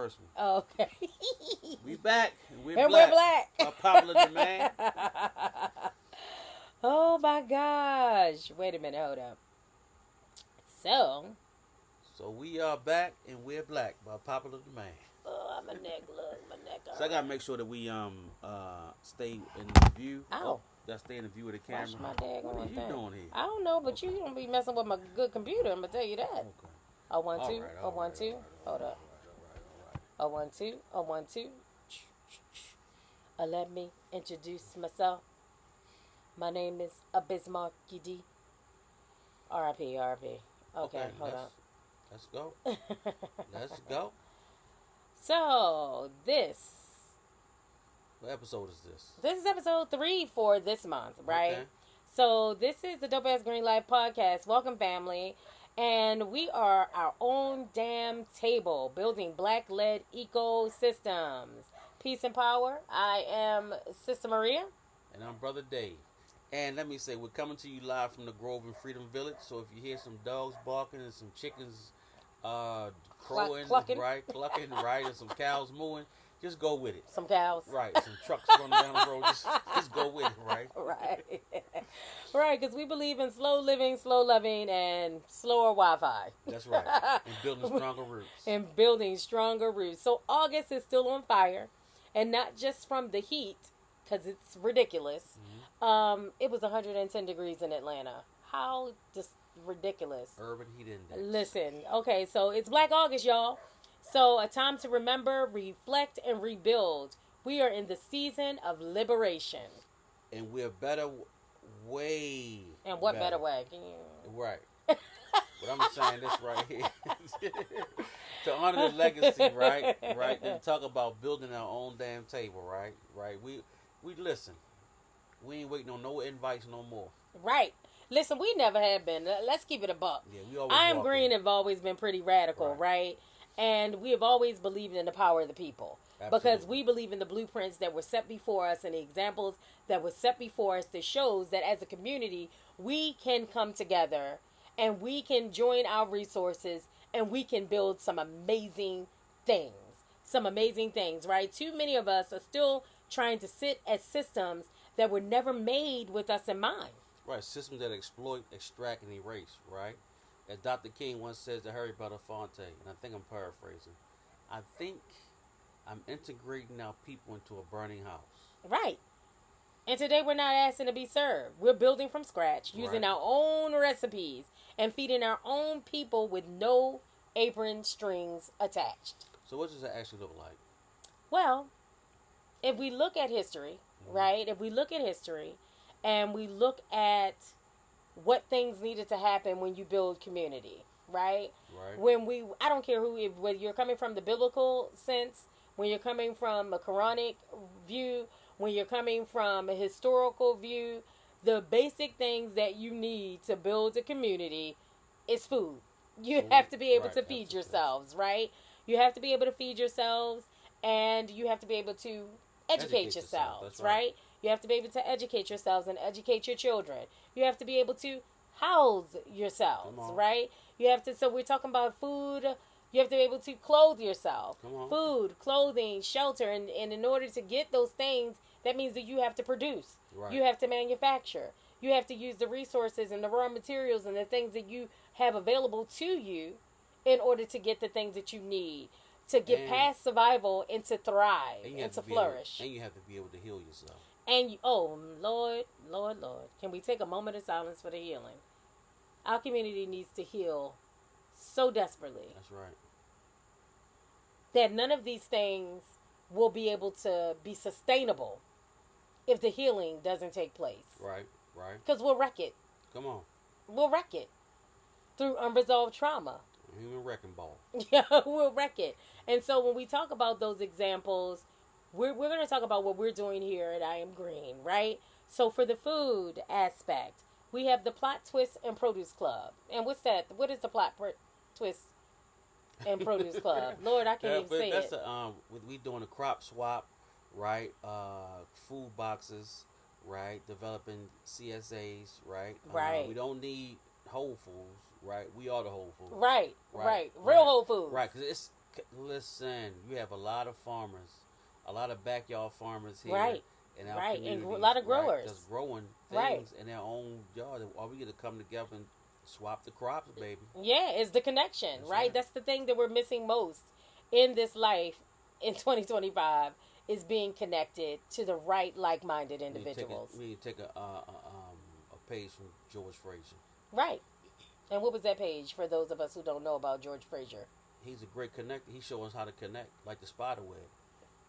first one. Oh, okay. We back. And We're black. A popular demand. Oh my gosh. Wait a minute. Hold up. So we are back and we're black by popular demand. Oh, my neck. Look, my neck. So I gotta make sure that we stay in the view. Ow. Gotta stay in the view of the camera. Watch my daggone What are you thing. doing here? I don't know, but you don't be messing with my good computer. I'm gonna tell you that. Okay. Oh, 1 2. All right, Oh, 1 2. Hold up. Oh, 1 2. Oh, 1 2. Let me introduce myself. My name is Bismarck D. R.I.P. R.I.P. Okay, hold on. Let's go. Let's go. So, What episode is this? This is episode 3 for this month, right? Okay. So, this is the Dope Ass Green Life Podcast. Welcome, family. And we are our own damn table, building black-led ecosystems. Peace and power. I am Sister Maria. And I'm Brother Dave. And let me say, we're coming to you live from the Grove and Freedom Village. So if you hear some dogs barking and some chickens crowing, Clucking. right, and some cows mooing, just go with it. Some cows. Right, some trucks running down the road, just go with it, right? Right. Right, because we believe in slow living, slow loving, and slower Wi-Fi. That's right. And building stronger roots. And building stronger roots. So August is still on fire, and not just from the heat, because it's ridiculous. Mm-hmm. It was 110 degrees in Atlanta. How just ridiculous. Urban heat index. Listen, okay, so it's Black August, y'all. So a time to remember, reflect, and rebuild. We are in the season of liberation. And we're better way. And what better way? Right. But I'm saying this right here. To honor the legacy, right? Right. And talk about building our own damn table, right? Right. We listen. We ain't waiting on no invites no more. Right. Listen, we never have been. Let's keep it a buck. Yeah, we always I Am Green have always been pretty radical, right? And we have always believed in the power of the people. Absolutely. Because we believe in the blueprints that were set before us and the examples that were set before us that shows that as a community, we can come together and we can join our resources and we can build some amazing things. Some amazing things, right? Too many of us are still trying to sit at systems that were never made with us in mind. Right, systems that exploit, extract, and erase, right? As Dr. King once says to Harry Belafonte, and I think I'm paraphrasing, I think I'm integrating our people into a burning house. Right. And today we're not asking to be served. We're building from scratch, using our own recipes, and feeding our own people with no apron strings attached. So what does that actually look like? Well, if we look at history, right? If we look at history and we look at what things needed to happen when you build community, right? Right. I don't care whether you're coming from the biblical sense, when you're coming from a Quranic view, when you're coming from a historical view, the basic things that you need to build a community is food. You have to be able to feed yourselves, right? You have to be able to feed yourselves, and you have to be able to educate yourselves, right? You have to be able to educate yourselves and educate your children. You have to be able to house yourselves, right? You have to, so we're talking about food. You have to be able to clothe yourself. Food, clothing, shelter. And in order to get those things, that means that you have to produce. Right. You have to manufacture. You have to use the resources and the raw materials and the things that you have available to you in order to get the things that you need to get past survival and to thrive and to flourish. And you have to be able to heal yourself. And Lord, can we take a moment of silence for the healing? Our community needs to heal so desperately. That's right. That none of these things will be able to be sustainable if the healing doesn't take place. Right. Because we'll wreck it. Come on. We'll wreck it through unresolved trauma. Human wrecking ball. Yeah, we'll wreck it. And so when we talk about those examples, we're going to talk about what we're doing here at I Am Green, right? So for the food aspect, we have the Plot Twist and Produce Club. And what's that? What is the Plot Twist and Produce Club? Lord, I can't even say it. We doing a crop swap, right? Food boxes, right? Developing CSAs, right? Right. We don't need Whole Foods, right? We are the Whole Foods. Right. Real Whole Foods. Right, because Listen, you have a lot of farmers, a lot of backyard farmers here Right. in our Right. community. And a lot of Right, growers. that's growing Right. things in their own yard. Are we going to come together and swap the crops, baby? Yeah, it's the connection, That's right? right. That's the thing that we're missing most in this life in 2025 is being connected to the right, like-minded individuals. We need to take a page from George Fraser. Right. And what was that page for those of us who don't know about George Fraser? He's a great connector. He's showing us how to connect, like the spider web.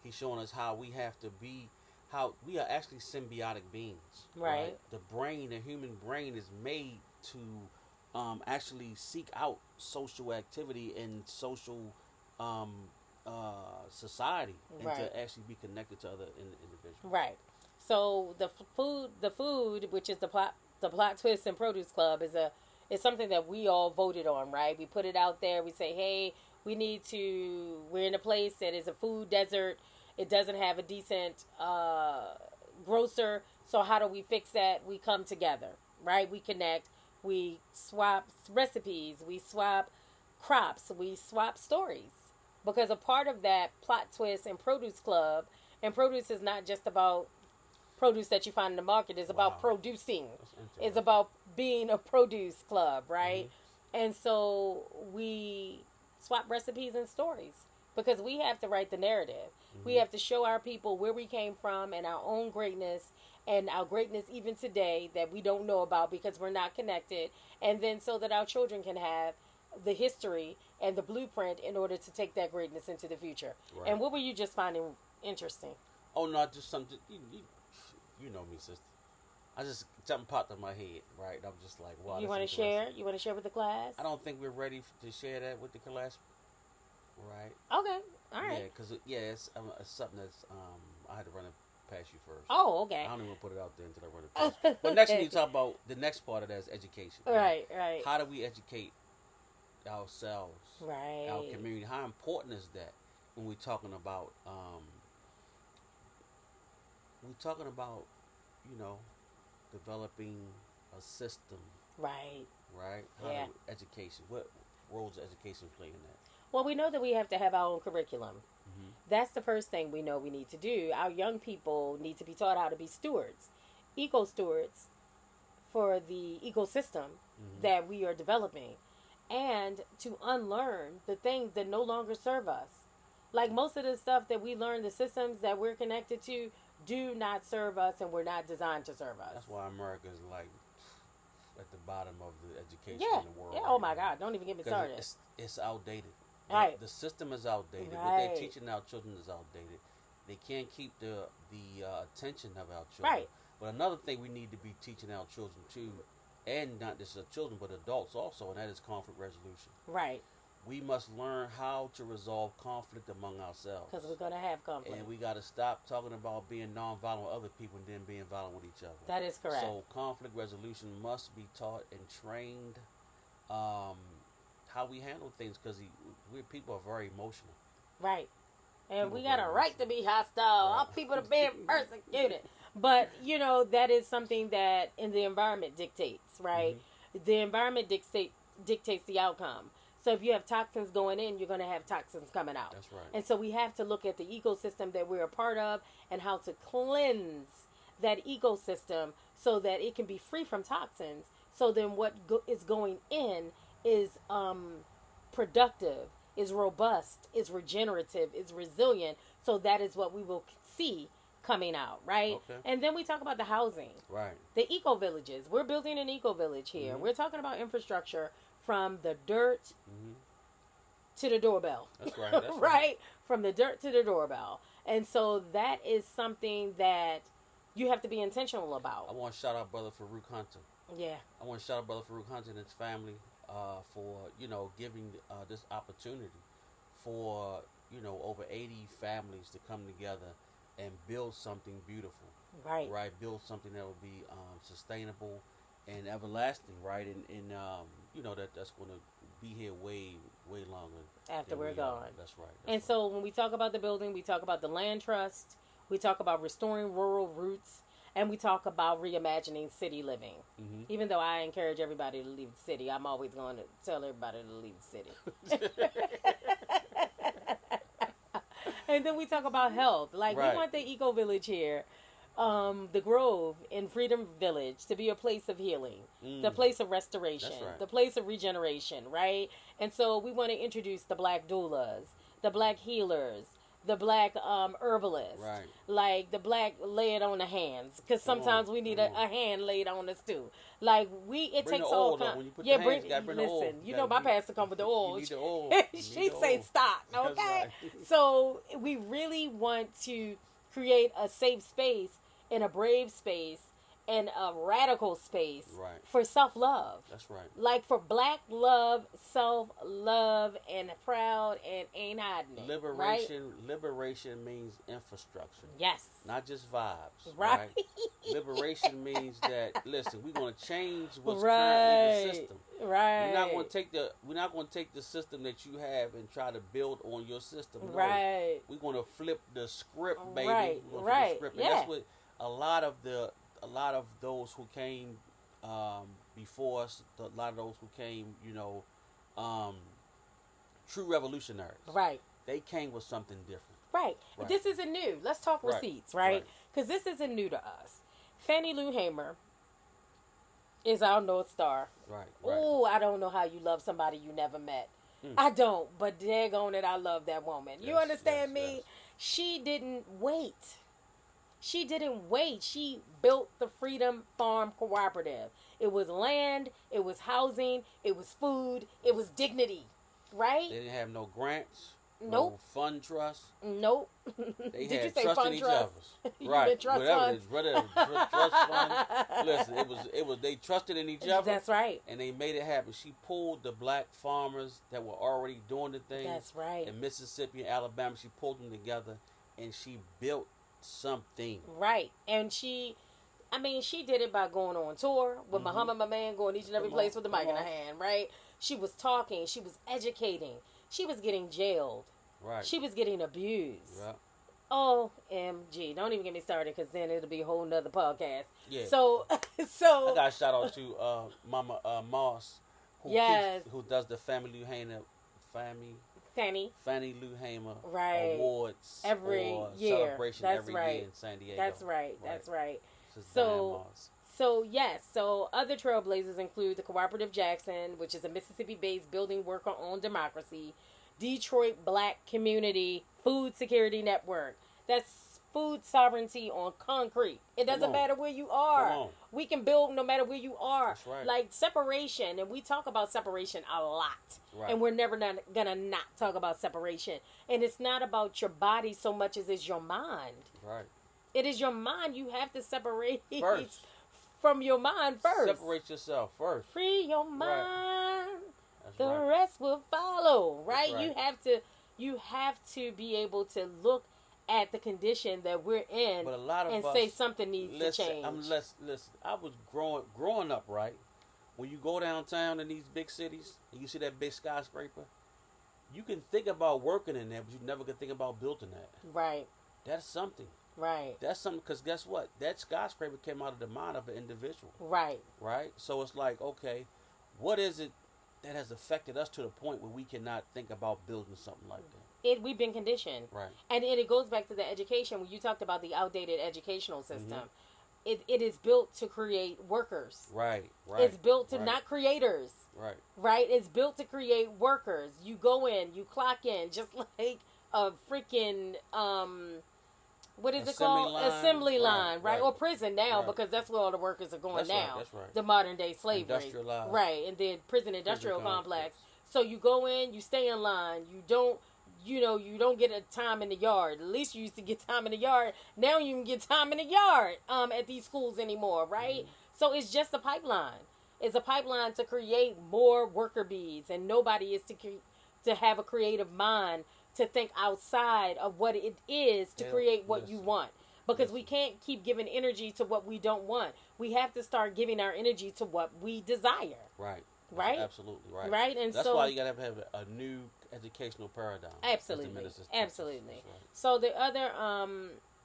He's showing us how we have to be, how we are actually symbiotic beings. Right. The brain, the human brain, is made to actually seek out social activity and social society, and Right. to actually be connected to other individuals. Right. So the food, which is the plot twist and produce club, is something that we all voted on, right? We put it out there. We say, hey, we're in a place that is a food desert. It doesn't have a decent grocer. So how do we fix that? We come together, right? We connect. We swap recipes. We swap crops. We swap stories. Because a part of that plot twist and produce club, and produce is not just about produce that you find in the market, it's about producing. It's about being a produce club, right? Mm-hmm. And so we swap recipes and stories because we have to write the narrative. Mm-hmm. We have to show our people where we came from and our own greatness, and our greatness even today that we don't know about because we're not connected. And then so that our children can have the history and the blueprint in order to take that greatness into the future. Right. And what were you just finding interesting? Oh, no, just something, you know me, sister. I just, something popped in my head, right? I'm just like, wow. You want to share? You want to share with the class? I don't think we're ready to share that with the class, right? Okay, all right. Yeah, because, it's something that's, I had to run it past you first. Oh, okay. I don't even put it out there until I run it past you. But next, we need to talk about, the next part of that is education. Right. How do we educate ourselves, right, our community? How important is that when we're talking about developing a system, right? Yeah. Education, what role does education play in that? Well, we know that we have to have our own curriculum. Mm-hmm. That's the first thing we know we need to do. Our young people need to be taught how to be stewards, eco stewards for the ecosystem mm-hmm. that we are developing, and to unlearn the things that no longer serve us. Like most of the stuff that we learn, the systems that we're connected to do not serve us, and we're not designed to serve us. That's why America is like at the bottom of the education in the world. Yeah. Oh my God! Don't even get me started. It's outdated. Right. The system is outdated. Right. What they're teaching our children is outdated. They can't keep the attention of our children. Right. But another thing we need to be teaching our children too, and not just our children but adults also, and that is conflict resolution. Right. We must learn how to resolve conflict among ourselves. Because we're going to have conflict. And we got to stop talking about being nonviolent with other people and then being violent with each other. That is correct. So conflict resolution must be taught and trained, how we handle things, because we people are very emotional. Right. And we got a right to be hostile. Right. Our people are being persecuted. But, that is something that in the environment dictates, right? Mm-hmm. The environment dictates the outcome. So if you have toxins going in, you're going to have toxins coming out. That's right. And so we have to look at the ecosystem that we're a part of and how to cleanse that ecosystem so that it can be free from toxins. So then what is going in is productive, is robust, is regenerative, is resilient. So that is what we will see coming out, right? Okay. And then we talk about the housing. Right. The eco-villages. We're building an eco-village here. Mm-hmm. We're talking about infrastructure from the dirt mm-hmm. to the doorbell. That's right. That's right? From the dirt to the doorbell. And so that is something that you have to be intentional about. I want to shout out Brother Farouk Hunter. Yeah. I want to shout out Brother Farouk Hunter and his family for, giving this opportunity for, over 80 families to come together and build something beautiful. Right. Right. Build something that will be sustainable and everlasting, right? And that's going to be here way longer after we're gone. That's right. And so when we talk about the building, we talk about the land trust, we talk about restoring rural roots, and we talk about reimagining city living. Mm-hmm. Even though I encourage everybody to leave the city, I'm always going to tell everybody to leave the city. And then we talk about health. Like, Right. we want the Eco Village here, the Grove in Freedom Village to be a place of healing, the place of restoration, That's right. the place of regeneration, right? And so we want to introduce the black doulas, the black healers, the black herbalists, Right. like the black lay it on the hands, because Come on, sometimes we need come a hand laid on us too. Like it Bring takes the all oil, though. kinds. When you put Yeah, the hands, you gotta bring the oil. listen. You You know gotta my pastor come with the oil. You need the oil. You She need the say oil. stop, That's okay? right. So we really want to create a safe space and a brave space and a radical space Right. for self-love. That's right. Like for black love, self-love, and proud and ain't hiding it. Right? Liberation means infrastructure, Yes. not just vibes. Right. Liberation means that listen, we're going to change what's currently Right. the system. Right. We're not going to take the system that you have and try to build on your system. No. Right. We're going to flip the script, baby. Right, We're gonna flip right, the script. And yeah. that's what a lot of those who came before us, a lot of those who came, true revolutionaries. Right. They came with something different. Right. Right. This isn't new. Let's talk Right. receipts, right? Because this isn't new to us. Fannie Lou Hamer is our North Star. Right. Oh, I don't know how you love somebody you never met. I don't, but daggone it, I love that woman. You Yes, understand yes, me? yes. She didn't wait. She didn't wait. She built the Freedom Farm Cooperative. It was land, it was housing, it was food, it was dignity, right? They didn't have no grants, Nope. no fund trust. Nope. They Did you had say trust in fund each trust? other. You Right. meant trust Whatever funds. it is, whatever trust fund. Listen, it was they trusted in each other. That's right. And they made it happen. She pulled the black farmers that were already doing the thing. That's right. In Mississippi and Alabama, she pulled them together and she built something. Right. And she did it by going on tour with Muhammad, my man, going each and every Come place on, with the mic come in her on. hand, right? She was talking. She was educating. She was getting jailed. Right. She was getting abused. Yeah. OMG. Don't even get me started, because then it'll be a whole nother podcast. Yeah. So, I got a shout out to Mama Moss, who Yes. who does the Fannie Lou Hamer Right. Awards Every or year. celebration That's every right. year in San Diego. That's right. That's right. This is So- Diane Moss. So, yes. So, other trailblazers include the Cooperative Jackson, which is a Mississippi-based building worker-owned democracy, Detroit Black Community Food Security Network. That's food sovereignty on concrete. It doesn't on. matter where you Come are. on. We can build no matter where you are. That's right. Like separation, and we talk about separation a lot. Right. And we're never gonna not talk about separation. And it's not about your body so much as it's your mind. Right. It is your mind. You have to separate First. from your mind first. Separate yourself first. Free your mind. That's The right. rest will follow. Right? right. You have to be able to look at the condition that we're in But a lot of and us, say something needs to change. Listen, I was growing up, right? When you go downtown in these big cities and you see that big skyscraper, you can think about working in there, but you never can think about building that. Right. That's something. Right. That's something, because guess what? That skyscraper came out of the mind of an individual, Right. right? So it's like, okay, what is it that has affected us to the point where we cannot think about building something like that? We've been conditioned. Right. And it goes back to the education. When you talked about the outdated educational system, Mm-hmm. it is built to create workers. Right. It's built to right, not creators. Right. Right? It's built to create workers. You go in, you clock in, just like a freaking what is it called? Assembly line, right? Or prison now, because that's where all the workers are going That's right, now. that's right. The modern day slavery. Industrialized. Right, and then prison industrial Prison complex. complex. So you go in, you stay in line, you don't get a time in the yard. At least you used to get time in the yard. Now you can get time in the yard at these schools anymore, right? So it's just a pipeline. It's a pipeline to create more worker bees, and nobody is to have a creative mind to think outside of what it is to create what you want. Because we can't keep giving energy to what we don't want. We have to start giving our energy to what we desire. Right. Right? Absolutely right. Right? And that's so why you gotta have a new educational paradigm. Absolutely. As the minister Absolutely. teaches. That's right. So the other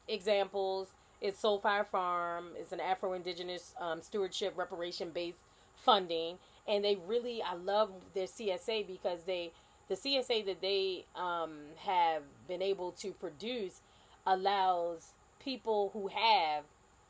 examples is Soul Fire Farm. It's an Afro-Indigenous stewardship reparation-based funding. And they really, I love their CSA because they the CSA that they have been able to produce allows people who have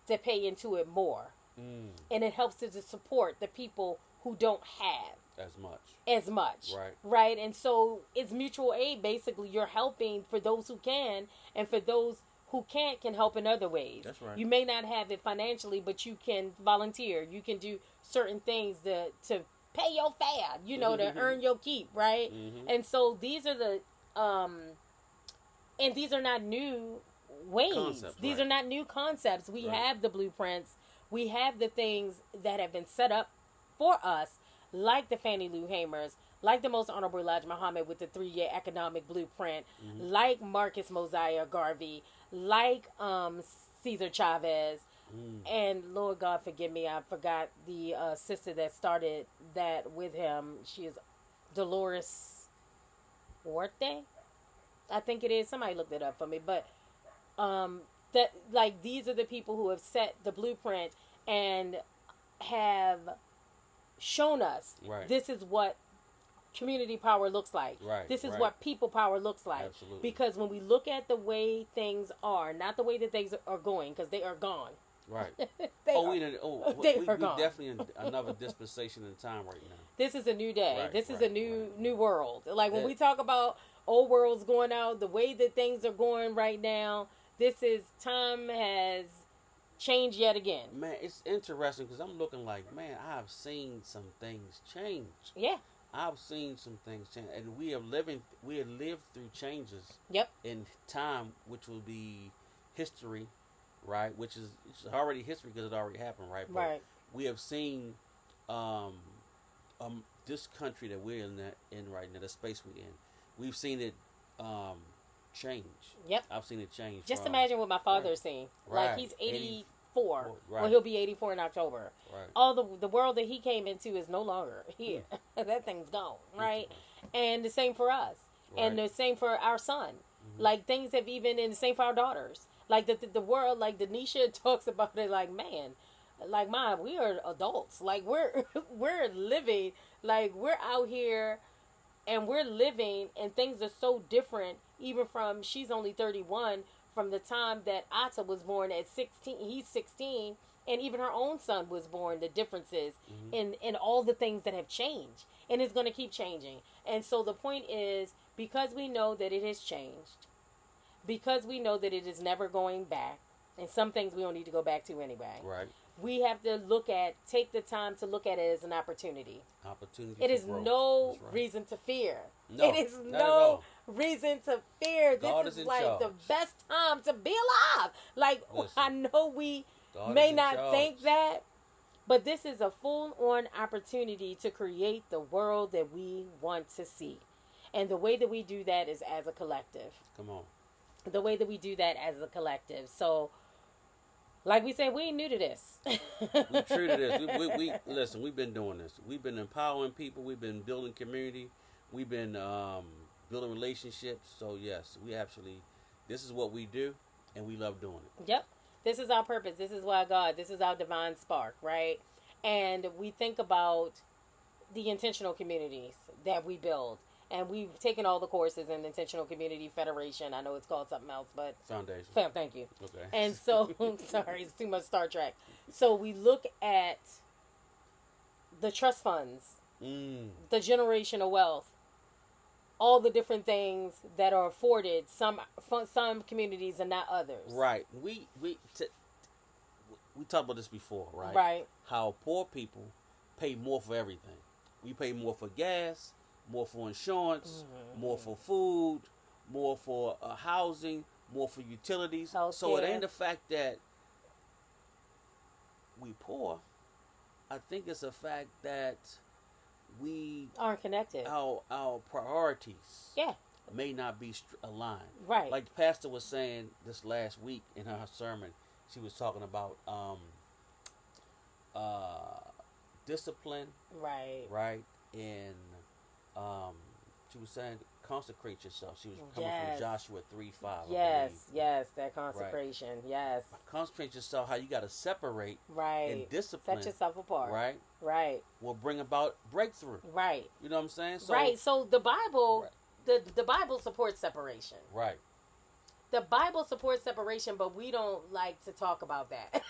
to pay into it more. And it helps to support the people who don't have as much. Right. And so it's mutual aid. Basically, you're helping for those who can, and for those who can't can help in other ways. That's right. You may not have it financially, but you can volunteer. You can do certain things to pay your fare, you know, to earn your keep, right? And so these are the and these are not new ways. These are not new concepts. We have the blueprints. We have the things that have been set up for us, like the Fannie Lou Hamers, like the Most Honorable Elijah Muhammad with the 3-year economic blueprint, like Marcus Mosiah Garvey, like Cesar Chavez, and Lord God forgive me, I forgot the sister that started that with him. She is Dolores Huarte, I think it is. Somebody looked it up for me, but that, like, these are the people who have set the blueprint and have shown us this is what community power looks like. This is what people power looks like. Absolutely. Because when we look at the way things are, not the way that things are going, because they are gone. We definitely in another dispensation in time right now. This is a new day. This is a new world. Like when we talk about old worlds going out, the way that things are going right now, this is time has changed yet again. Man, it's interesting because I'm looking like, man, I've seen some things change. Yeah. I've seen some things change, and we have lived through changes. In time, which will be history, right? Which is it's already history because it already happened, right? But we have seen this country that we're in right now, the space we're in. We've seen it change. I've seen it change. Just imagine what my father's seen. Like he's 84. Well, he'll be 84 in October. All the world that he came into is no longer here. That thing's gone, right? And the same for us. And the same for our son. Like things have even, and the same for our daughters. Like the world, like Denisha talks about it like, man, like, Mom, we are adults. Like we're living, like we're out here and we're living, and things are so different, even from, she's only 31, from the time that Atta was born at 16, he's 16, and even her own son was born, the differences in all the things that have changed, and it's going to keep changing. And so the point is, because we know that it has changed, because we know that it is never going back, and some things we don't need to go back to anyway. We have to take the time to look at it as an opportunity. It is no reason to fear. It is no reason to fear. This is like the best time to be alive. Like, I know we may not think that, but this is a full-on opportunity to create the world that we want to see. And the way that we do that is as a collective. Come on. The way that we do that as a collective. So, like we said, we ain't new to this. We true to this. We listen, we've been doing this. We've been empowering people. We've been building community. We've been building relationships. So, yes, this is what we do, and we love doing it. Yep. This is our purpose. This is why God. This is our divine spark, right? And we think about the intentional communities that we build. And we've taken all the courses in Intentional Community Federation. I know it's called something else, but... Foundation. Thank you. Okay. And so, sorry, it's too much Star Trek. So we look at the trust funds, the generational wealth, all the different things that are afforded, some communities and not others. Right. We talked about this before, right? Right. How poor people pay more for everything. We pay more for gas, more for insurance, more for food, more for housing, more for utilities. Healthcare. So it ain't the fact that we poor. I think it's a fact that we aren't connected. Our priorities Yeah. may not be aligned. Right. Like the pastor was saying this last week in her sermon, she was talking about discipline. Right. Right. And she was saying consecrate yourself. She was coming Yes. from Joshua 3:5. Yes, that consecration. Right. Yes. Consecrate yourself. How you got to separate, right, and discipline. Set yourself apart. Right. Right. Will bring about breakthrough. Right. You know what I'm saying? So, right. So the Bible, the Bible supports separation. Right. The Bible supports separation, but we don't like to talk about that.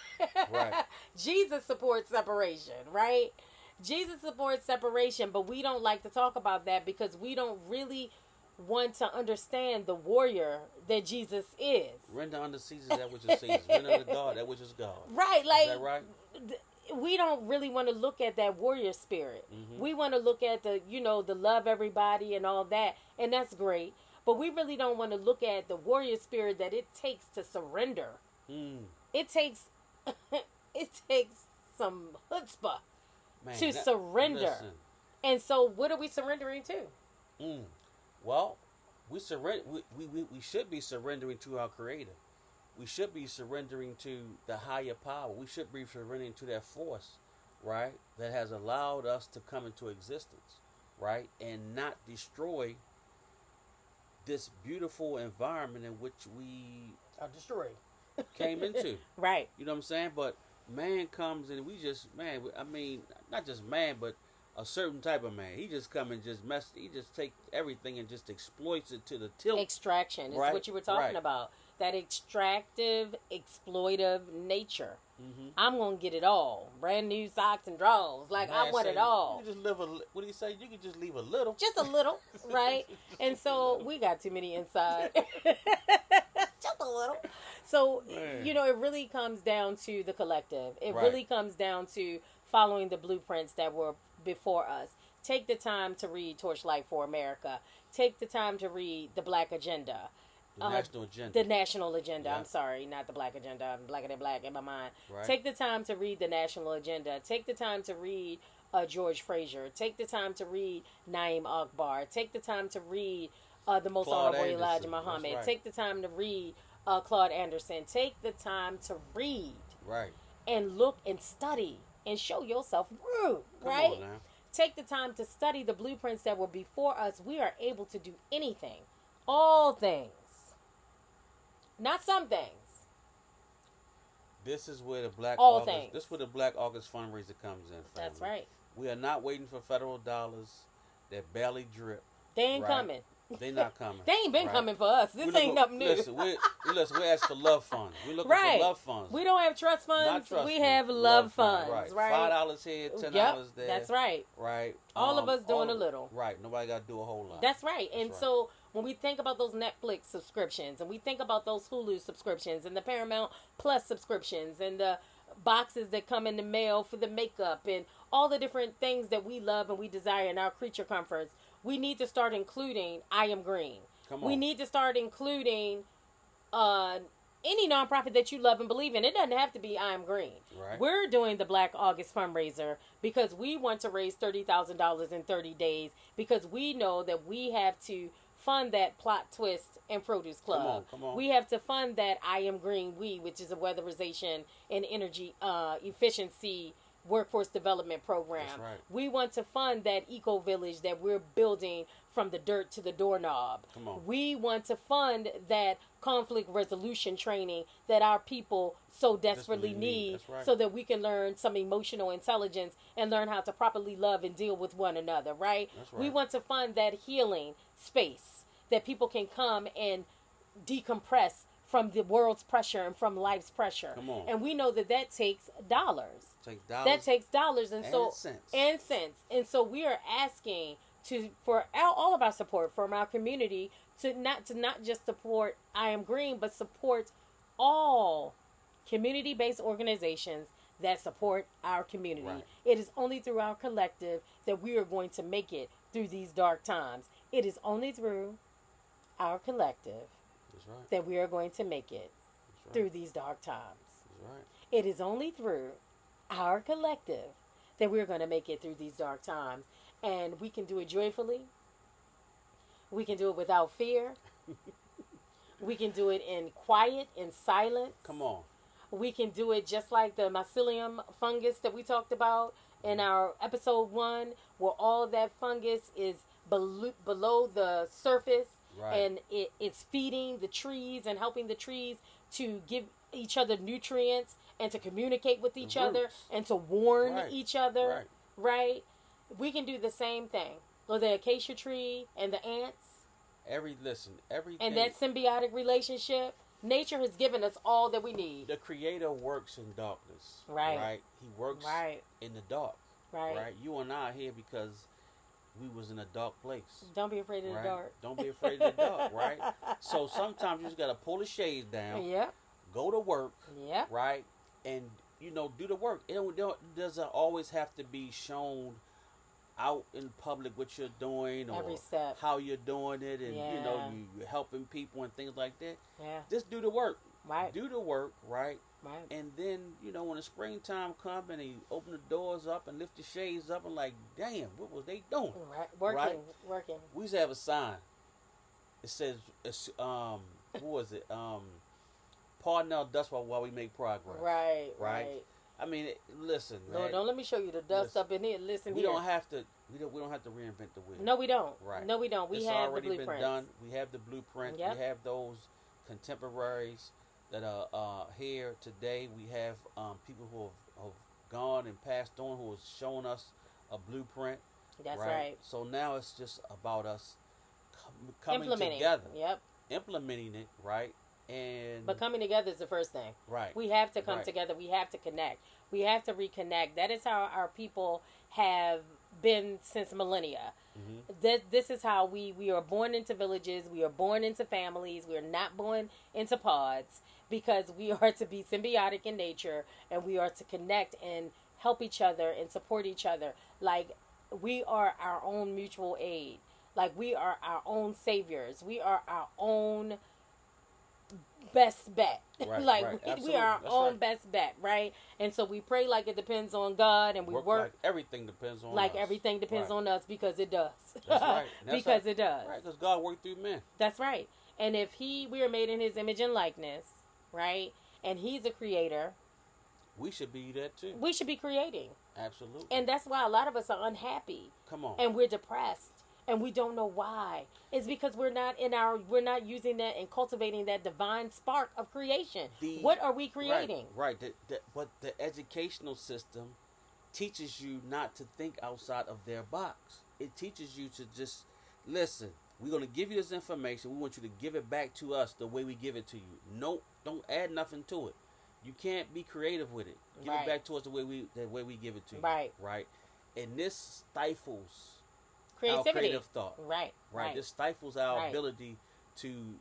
Right. Jesus supports separation, right? Jesus supports separation, but we don't like to talk about that because we don't really want to understand the warrior that Jesus is. Render unto Caesar that which is Caesar. Render unto God that which is God. Right, like, is that right? We don't really want to look at that warrior spirit. Mm-hmm. We want to look at the love everybody and all that, and that's great. But we really don't want to look at the warrior spirit that it takes to surrender. It takes some chutzpah to surrender. Listen. And so what are we surrendering to? Well, we should be surrendering to our Creator. We should be surrendering to the higher power. We should be surrendering to that force, right, that has allowed us to come into existence, right, and not destroy this beautiful environment in which we are destroyed. Came into. Right. You know what I'm saying? But man comes and we just, I mean, not just man, but a certain type of man. He just come and just he just take everything and just exploits it to the tilt. Extraction is what you were talking about. That extractive, exploitive nature. Mm-hmm. I'm going to get it all. Brand new socks and drawers. Like, I want it all. You can just what do you say? You can just leave a little. Just a little, right? And so we got too many inside. Just a little. So, it really comes down to the collective. It really comes down to following the blueprints that were before us. Take the time to read Torchlight for America. Take the time to read the Black Agenda. The national agenda. The national agenda. Yep. I'm sorry, not the Black Agenda. I'm blacker than black in my mind. Right. Take the time to read the national agenda. Take the time to read George Fraser. Take the time to read Naeem Akbar. Take the time to read the Most Honorable Elijah Muhammad. Right. Take the time to read Claude Anderson. Take the time to read. Right. And look and study and show yourself rude. Right. Come on now. Take the time to study the blueprints that were before us. We are able to do anything. All things. Not some things. This is where the Black August fundraiser comes in. Family. That's right. We are not waiting for federal dollars that barely drip. They ain't coming. They not coming. They ain't been coming for us. This ain't nothing new. Listen, we ask for love funds. We're looking for love funds. We don't have trust funds. We have love funds. Right. $5 here, $10 there. That's right. Right. All of us doing a little. Right. Nobody got to do a whole lot. That's right. So when we think about those Netflix subscriptions and we think about those Hulu subscriptions and the Paramount Plus subscriptions and the boxes that come in the mail for the makeup and all the different things that we love and we desire in our creature comforts, we need to start including I Am Green. Come on. We need to start including any nonprofit that you love and believe in. It doesn't have to be I Am Green. Right. We're doing the Black August Fundraiser because we want to raise $30,000 in 30 days because we know that we have to fund that Plot Twist and Produce Club. Come on. We have to fund that I Am Green which is a weatherization and energy efficiency workforce development program. That's right. We want to fund that eco village that we're building from the dirt to the doorknob. Come on. We want to fund that conflict resolution training that our people so desperately need so that we can learn some emotional intelligence and learn how to properly love and deal with one another, right? That's right. We want to fund that healing space that people can come and decompress from the world's pressure and from life's pressure. Come on. And we know that takes dollars. That takes dollars and cents. And so we are asking for all of our support from our community to not just support I Am Green, but support all community-based organizations that support our community. Right. It is only through our collective that we are going to make it through these dark times. It is only through our collective that we are going to make it through these dark times. It is only through our collective that we're going to make it through these dark times. And we can do it joyfully. We can do it without fear. We can do it in quiet, in silence. Come on. We can do it just like the Mycelium fungus that we talked about in our episode 1, where all that fungus is below the surface, Right. and it's feeding the trees and helping the trees to give each other nutrients and to communicate with each other roots. and to warn Right. each other, Right. right? We can do the same thing. Or the acacia tree and the ants Everything. and that symbiotic relationship. Nature has given us all that we need. The Creator works in darkness. Right. Right. He works Right. in the dark. Right. Right. You and I are here because we was in a dark place. Don't be afraid of Right. the dark. Don't be afraid of the dark. Right. So sometimes you just gotta pull the shades down. Yep. Go to work. Yep. Right. And do the work. It doesn't always have to be shown out in public what you're doing or Every step. how you're doing it, and Yeah. you're helping people and things like that. Yeah. Just do the work. Right. Do the work, right? Right. And then when the springtime comes and they open the doors up and lift the shades up and like, damn, what was they doing? Right. Working. Right? Working. We used to have a sign. It says, what was it? Pardon our dust while we make progress. Right. Right. Right. I mean, listen, No, man. don't let me show you the dust Listen, up in here. Listen we here. don't have to. We don't have to reinvent the wheel. No, we don't. Right. No, we don't. We It's have the already blueprints. been done. We have the blueprint. Yep. We have those contemporaries that are here today. We have people who have gone and passed on who have shown us a blueprint. That's right. So now it's just about us coming Implementing. together, Yep. implementing it, right? And But coming together is the first thing. right, We have to come Right. together. We have to connect. We have to reconnect. That is how our people have been since millennia. Mhm. This is how we are born into villages. We are born into families. We are not born into pods, because we are to be symbiotic in nature, and we are to connect and help each other and support each other. Like, we are our own mutual aid. Like, we are our own saviors. We are our own best bet. Right, Like, right. we are Absolutely. our That's own right. best bet, right? And so we pray like it depends on God, and we work like everything depends on like us. everything depends Right. on us, because it does. That's right. That's Because how- it does. Right, because God worked through men. That's right. And if we are made in his image and likeness, right? And he's a creator, We should be that too. we should be creating. Absolutely. And that's why a lot of us are unhappy Come on. and we're depressed and we don't know why. It's because we're not using that and cultivating that divine spark of creation. What are we creating? Right. But the educational system teaches you not to think outside of their box. It teaches you to just listen. We're going to give you this information. We want you to give it back to us the way we give it to you. No, don't add nothing to it. You can't be creative with it. Give Right. it back to us the way we give it to you. Right. Right. And this stifles our Creativity. creative thought. Right. Right. This stifles our Right. ability to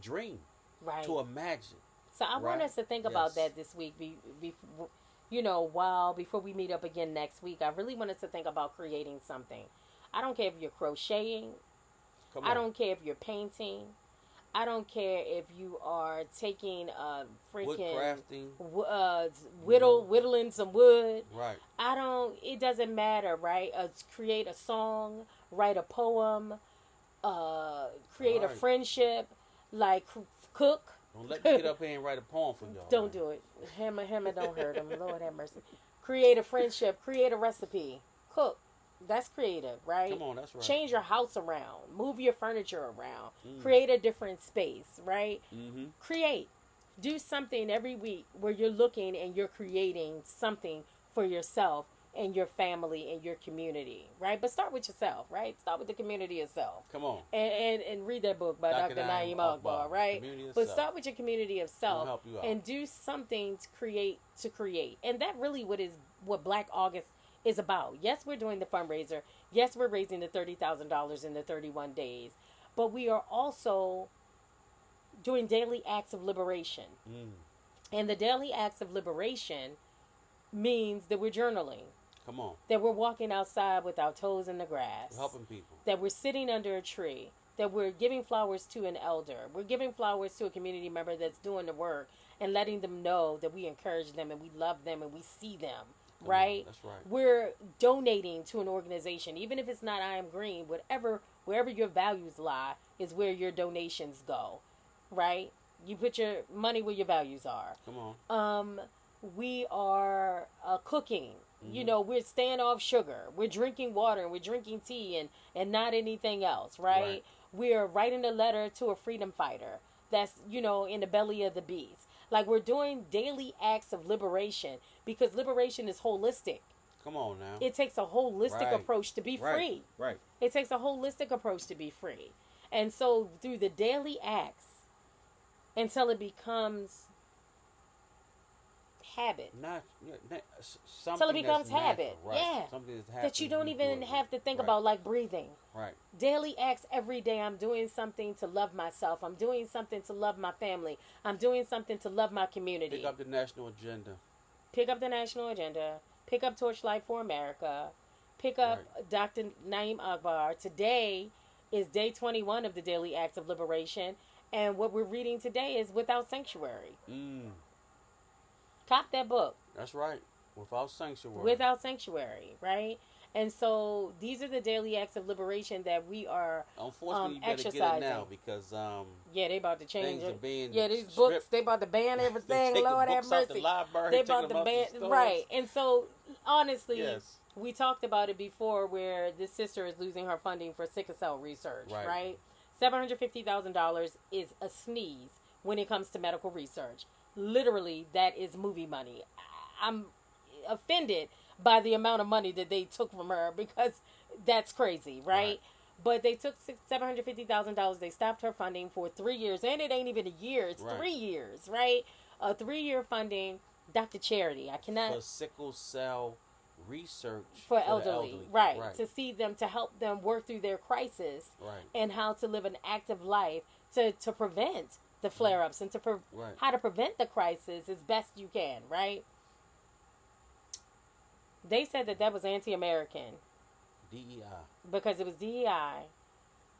dream, Right. to imagine. So I want Right. us to think about Yes. that this week. Before we meet up again next week, I really want us to think about creating something. I don't care if you're crocheting. Come I on. don't care if you're painting. I don't care if you are taking Wood freaking crafting. whittling some wood. Right. It doesn't matter, right? Create a song, write a poem, create a Right. friendship, like cook. Don't let me get up here and write a poem for y'all. Don't do it. Hammer don't hurt him. Lord have mercy. Create a friendship. Create a recipe. Cook. That's creative, right? Come on, that's right. Change your house around. Move your furniture around. Mm. Create a different space, right? Mm-hmm. Create. Do something every week where you're looking and you're creating something for yourself and your family and your community, right? But start with yourself, right? Start with the community itself. Come on. And read that book by Dr. Naeem Akbar, right? Community of But self. start with your community of self help you out. and do something to create. And that really what Black August is about. Yes, we're doing the fundraiser. Yes, we're raising the $30,000 in the 31 days. But we are also doing daily acts of liberation. Mm. And the daily acts of liberation means that we're journaling, Come on. that we're walking outside with our toes in the grass, We're helping people. that we're sitting under a tree, that we're giving flowers to an elder, we're giving flowers to a community member that's doing the work, and letting them know that we encourage them and we love them and we see them, Come right? on, that's right. We're donating to an organization, even if it's not I Am Green, wherever your values lie is where your donations go, right? You put your money where your values are. Come on. We are cooking, You know, we're staying off sugar. We're drinking water and we're drinking tea and not anything else, right? We're writing a letter to a freedom fighter that's, you know, in the belly of the beast. Like, we're doing daily acts of liberation because liberation is holistic. Come on now. It takes a holistic approach to be free. Right. It takes a holistic approach to be free. And so through the daily acts until it becomes habit. Until it becomes habit. Right. Yeah. Something that you don't even have to think about, like breathing. Right. Daily acts every day. I'm doing something to love myself. I'm doing something to love my family. I'm doing something to love my community. Pick up the national agenda. Pick up the national agenda. Pick up Torchlight for America. Pick up Dr. Naeem Akbar. Today is day 21 of the Daily Acts of Liberation. And what we're reading today is Without Sanctuary. Cop that book. That's right. Without Sanctuary. Without Sanctuary, right? And so these are the daily acts of liberation that we are unfortunately, you better exercising. Get it now because yeah, they about to change things it. Are being these stripped. books, they about to ban everything. Lord have mercy. Out the library, they about to ban right. And so honestly, we talked about it before, where this sister is losing her funding for sickle cell research. Right? $750,000 is a sneeze when it comes to medical research. Literally, that is movie money. I'm offended by the amount of money that they took from her because that's crazy, right? But they took $750,000. They stopped her funding for 3 years, and it ain't even a year; it's 3 years, right? A 3-year funding. Dr. Charity, I cannot for sickle cell research for elderly, right? To see them, to help them work through their crisis, and how to live an active life to prevent the flare-ups and to how to prevent the crisis as best you can, right? They said that was anti-American. DEI. Because it was DEI,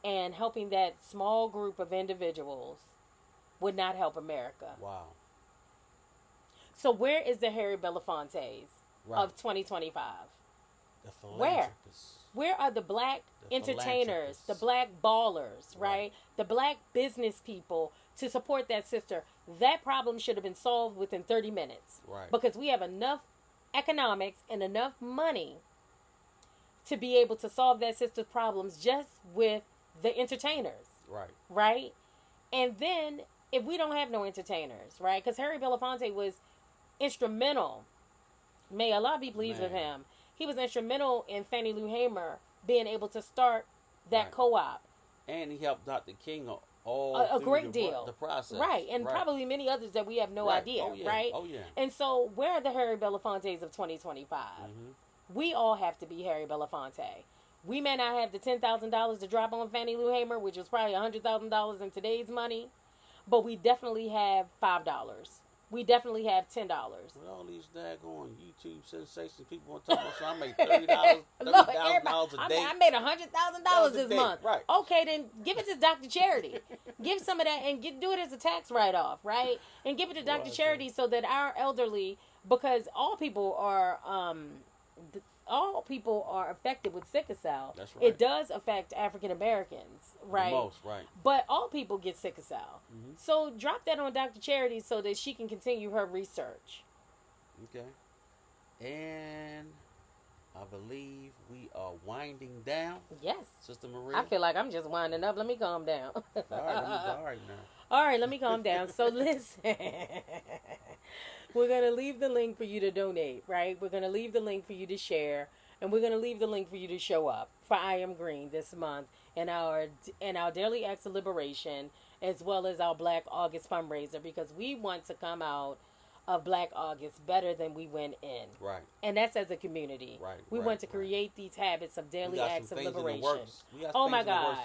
and helping that small group of individuals would not help America. Wow. So where is the Harry Belafontes of 2025? The philanthropists. Where are the black entertainers, the black ballers, right? The black business people to support that sister? That problem should have been solved within 30 minutes. Right. Because we have enough economics and enough money to be able to solve that sister's problems just with the entertainers. Right? And then if we don't have no entertainers, right? Because Harry Belafonte was instrumental. May Allah be pleased with him. He was instrumental in Fannie Lou Hamer being able to start that co-op. And he helped Dr. King a great deal. The process. Right. And probably many others that we have no idea. Oh, yeah. Right? Oh, yeah. And so where are the Harry Belafontes of 2025? We all have to be Harry Belafonte. We may not have the $10,000 to drop on Fannie Lou Hamer, which was probably $100,000 in today's money, but we definitely have $5. We definitely have $10. With all these daggone YouTube sensations, people want to talk about, so I made $30,000 a day. I made $100,000 this month. Right. Okay, then give it to Dr. Charity. Give some of that and do it as a tax write-off, right? And give it to Dr. Charity so that our elderly, because all people are affected with sickle cell. That's right. It does affect African Americans, right? The most, right. But all people get sickle cell. So drop that on Dr. Charity so that she can continue her research. Okay. And I believe we are winding down. Yes. Sister Maria. I feel like I'm just winding up. Let me calm down. All right now. All right, let me calm down. So listen. We're going to leave the link for you to donate, right? We're going to leave the link for you to share. And we're going to leave the link for you to show up for I Am Green this month in our Daily Acts of Liberation, as well as our Black August Fundraiser, because we want to come out of Black August better than we went in. Right. And that's as a community. Right. We want to create these habits of daily acts of liberation. Oh my God.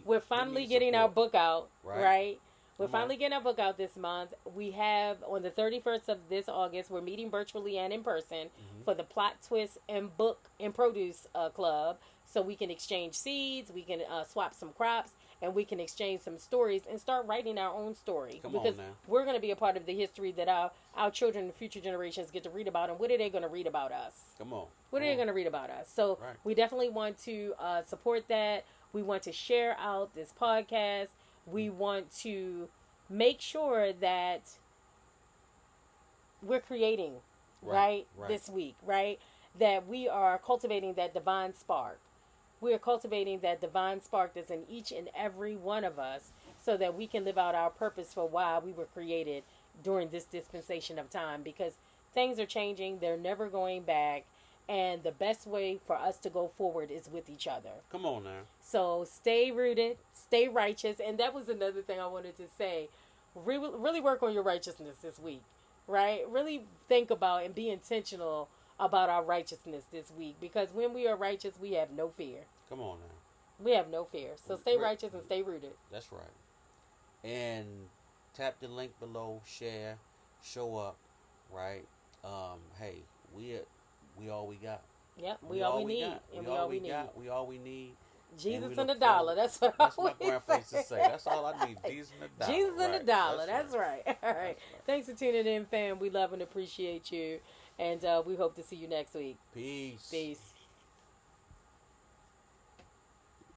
We're finally getting our book out, right? We're finally getting our book out this month. We have, on the 31st of this August, we're meeting virtually and in person for the Plot Twist and Book and Produce Club. So we can exchange seeds, we can swap some crops, and we can exchange some stories and start writing our own story. Because we're going to be a part of the history that our children and future generations get to read about. And what are they going to read about us? What are they going to read about us? So we definitely want to support that. We want to share out this podcast. We want to make sure that we're creating, right? This week, right? that we are cultivating that divine spark. We are cultivating that divine spark that's in each and every one of us so that we can live out our purpose for why we were created during this dispensation of time, because things are changing, they're never going back, and the best way for us to go forward is with each other. Come on now. So stay rooted, stay righteous, and that was another thing I wanted to say. Really work on your righteousness this week, right? Really think about and be intentional about our righteousness this week, because when we are righteous, we have no fear. Come on now. We have no fear. So stay righteous and stay rooted. That's right. And tap the link below, share, show up, right? Hey, we all we got. Yep, we all we need. And we all we need. We all we need. Jesus and the dollar. That's what I my grandpa used to say. That's all I need. Jesus and the dollar. Jesus and the dollar. That's right. right. All right. Thanks for tuning in, fam. We love and appreciate you. And we hope to see you next week. Peace. Peace.